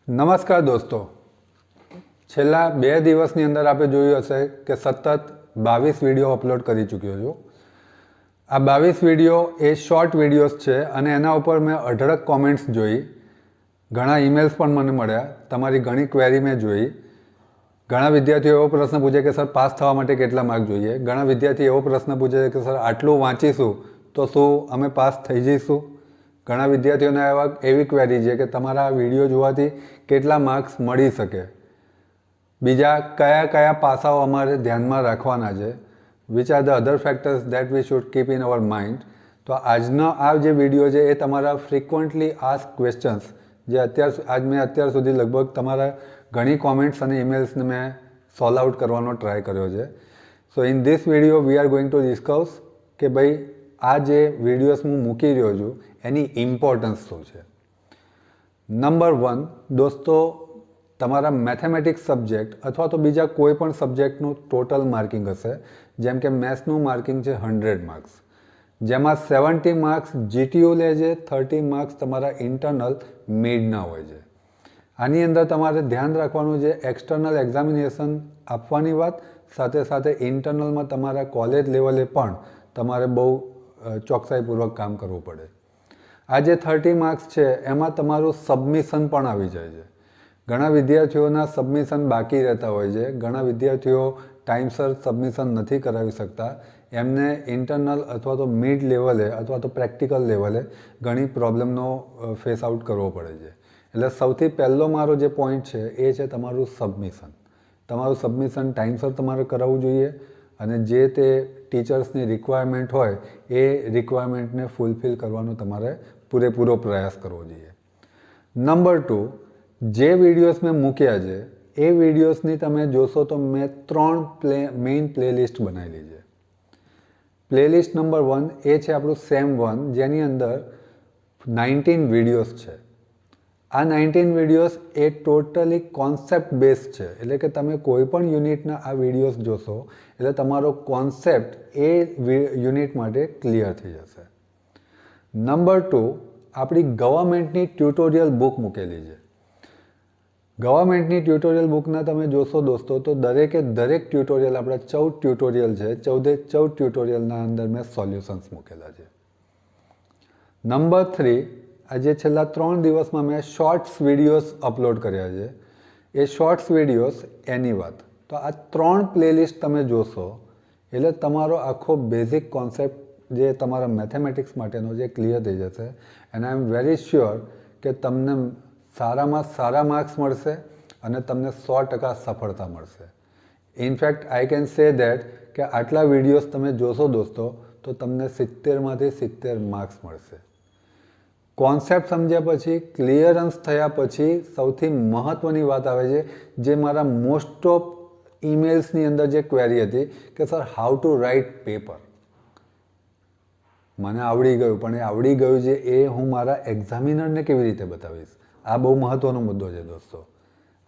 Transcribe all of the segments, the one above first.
નમસ્કાર દોસ્તો, છેલ્લા 2 દિવસની અંદર આપણે જોયું હશે કે સતત 22 વિડીયો અપલોડ કરી ચૂક્યો છું. આ 22 વિડીયો એ શોર્ટ વિડીયોઝ છે અને એના ઉપર મેં અઢળક કોમેન્ટ્સ જોઈ, ઘણા ઈમેલ્સ પણ મને મળ્યા, તમારી ઘણી ક્વેરી મેં જોઈ. ઘણા વિદ્યાર્થીઓ એવો પ્રશ્ન પૂછે કે સર પાસ થવા માટે કેટલા માર્ક જોઈએ. ઘણા વિદ્યાર્થી એવો પ્રશ્ન પૂછે છે કે સર આટલું વાંચીશું તો શું અમે પાસ થઈ જઈશું. ઘણા વિદ્યાર્થીઓને એવી ક્વેરી છે કે તમારા વિડીયો જોવાથી કેટલા માર્ક્સ મળી શકે, બીજા કયા કયા પાસાઓ અમારે ધ્યાનમાં રાખવાના છે, which are the other factors that we should keep in our mind. તો આજનો આ જે વિડીયો છે એ તમારા ફ્રિકવન્ટલી આસ્ક ક્વેશ્ચન્સ જે મેં અત્યાર સુધી લગભગ તમારા ઘણી કોમેન્ટ્સ અને ઈમેલ્સને મેં સોલ્વ આઉટ કરવાનો ટ્રાય કર્યો છે. સો in this video we are going to discuss કે ભાઈ આ જે વિડીયોઝ હું મૂકી રહ્યો છું એની ઇમ્પોર્ટન્સ શું છે. નંબર 1 દોસ્તો, તમારા મેથેમેટિક્સ સબ્જેક્ટ અથવા તો બીજા કોઈ પણ સબ્જેક્ટનું ટોટલ માર્કિંગ હશે. જેમ કે મેથ્સનું માર્કિંગ છે 100 માર્ક્સ, જેમાં 70 માર્ક્સ જીટીયુ લે છે, 30 માર્ક્સ તમારા ઇન્ટરનલ મિડના હોય છે. આની અંદર તમારે ધ્યાન રાખવાનું છે એક્સટર્નલ એક્ઝામિનેશન આપવાની વાત, સાથે સાથે ઇન્ટરનલમાં તમારા કોલેજ લેવલે પણ તમારે બહુ ચોકસાઈપૂર્વક કામ કરવું પડે. આ જે 30 માર્ક્સ છે એમાં તમારું સબમિશન પણ આવી જાય છે. ઘણા વિદ્યાર્થીઓના સબમિશન બાકી રહેતા હોય છે, ઘણા વિદ્યાર્થીઓ ટાઈમસર સબમિશન નથી કરાવી શકતા, એમને ઇન્ટરનલ અથવા તો મિડ લેવલે અથવા તો પ્રેક્ટિકલ લેવલે ઘણી પ્રોબ્લેમનો ફેસ આઉટ કરવો પડે છે. એટલે સૌથી પહેલો મારો જે પોઈન્ટ છે એ છે તમારું સબમિશન. તમારું સબમિશન ટાઈમસર તમારે કરાવવું જોઈએ અને જે તે ટીચર્સની રિક્વાયરમેન્ટ હોય એ રિક્વાયરમેન્ટને ફૂલફિલ કરવાનો તમારે પૂરેપૂરો પ્રયાસ કરવો જોઈએ. નંબર 2, જે વિડીયોઝ મેં મૂક્યા છે એ વિડીયોઝની તમે જોશો તો મેં 3 મેઇન પ્લેલિસ્ટ બનાવેલી છે. પ્લેલિસ્ટ નંબર 1 એ છે આપણું સેમ 1, જેની અંદર 19 વિડીયોઝ છે. આ 19 વિડીયોઝ એ ટોટલી કોન્સેપ્ટ બેઝ છે, એટલે કે તમે કોઈ પણ યુનિટના આ વિડીયોઝ જોશો એટલે તમારો કોન્સેપ્ટ એ યુનિટ માટે ક્લિયર થઈ જશે. નંબર 2, આપણી ગવર્મેન્ટની ટ્યુટોરિયલ બુક મૂકેલી છે. ગવર્મેન્ટની ટ્યુટોરિયલ બુકના તમે જોશો દોસ્તો તો દરેકે દરેક ટ્યુટોરિયલ, આપણા 14 ટ્યુટોરિયલ છે, 14 ટ્યુટોરિયલના અંદર મેં સોલ્યુશન્સ મૂકેલા છે. નંબર 3, આજે છેલ્લા 3 દિવસમાં મેં શોર્ટ્સ વિડીયોઝ અપલોડ કર્યા છે. એ શોર્ટ્સ વિડીયોઝ એની વાત. તો આ 3 પ્લેલિસ્ટ તમે જોશો એટલે તમારો આખો બેઝિક કોન્સેપ્ટ જે તમારા મેથેમેટિક્સ માટેનો જે ક્લિયર થઈ જશે. And I am very sure કે તમને સારામાં સારા માર્ક્સ મળશે અને તમને 100% સફળતા મળશે. In fact I can say that કે આટલા વિડીયોઝ તમે જોશો દોસ્તો તો તમને 70માંથી 70 માર્ક્સ મળશે. કોન્સેપ્ટ સમજ્યા પછી, ક્લિયરન્સ થયા પછી સૌથી મહત્ત્વની વાત આવે છે જે મારા મોસ્ટ ઓફ ઈમેલ્સની અંદર જે ક્વેરી હતી કે sir how to write paper. મને આવડી ગયું, પણ એ આવડી ગયું છે એ હું મારા એક્ઝામિનરને કેવી રીતે બતાવીશ. આ બહુ મહત્ત્વનો મુદ્દો છે દોસ્તો.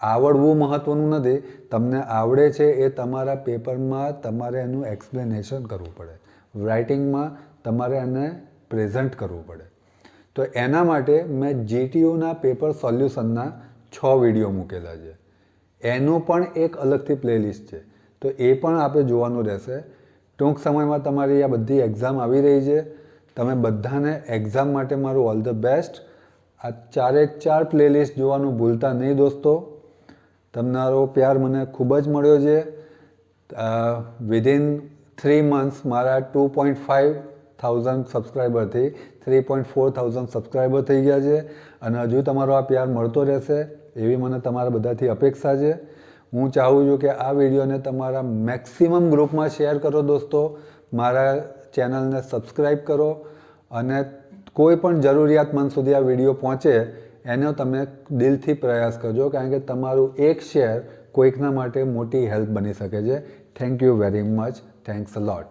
આવડવું મહત્ત્વનું નથી, તમને આવડે છે એ તમારા પેપરમાં તમારે એનું એક્સપ્લેનેશન કરવું પડે, રાઇટિંગમાં તમારે એને પ્રેઝન્ટ કરવું પડે. તો એના માટે મેં જીટીયુના પેપર સોલ્યુશનના 6 વિડીયો મૂકેલા છે. એનું પણ એક અલગથી પ્લેલિસ્ટ છે, તો એ પણ આપણે જોવાનું રહેશે. ટૂંક સમયમાં તમારી આ બધી એક્ઝામ આવી રહી છે. તમે બધાને એક્ઝામ માટે મારું ઓલ ધ બેસ્ટ. આ 4 પ્લેલિસ્ટ જોવાનું ભૂલતા નહીં દોસ્તો. તમારો પ્યાર મને ખૂબ જ મળ્યો છે. વિધિન 3 મંથ્સ મારા 2.5,000 સબસ્ક્રાઈબરથી 3.4,000 સબસ્ક્રાઈબર થઈ ગયા છે અને હજુ તમારો આ પ્યાર મળતો રહેશે એવી મને તમારા બધાથી અપેક્ષા છે. હું ચાહું છું કે આ વિડીયોને તમારા મેક્સિમમ ગ્રુપમાં શેર કરો દોસ્તો. મારા ચેનલને સબસ્ક્રાઈબ કરો અને કોઈ પણ જરૂરિયાતમંદ સુધી આ વિડીયો પહોંચે એનો તમે દિલથી પ્રયાસ કરજો, કારણ કે તમારું એક શેર કોઈકના માટે મોટી હેલ્પ બની શકે છે. Thank you very much. Thanks a lot.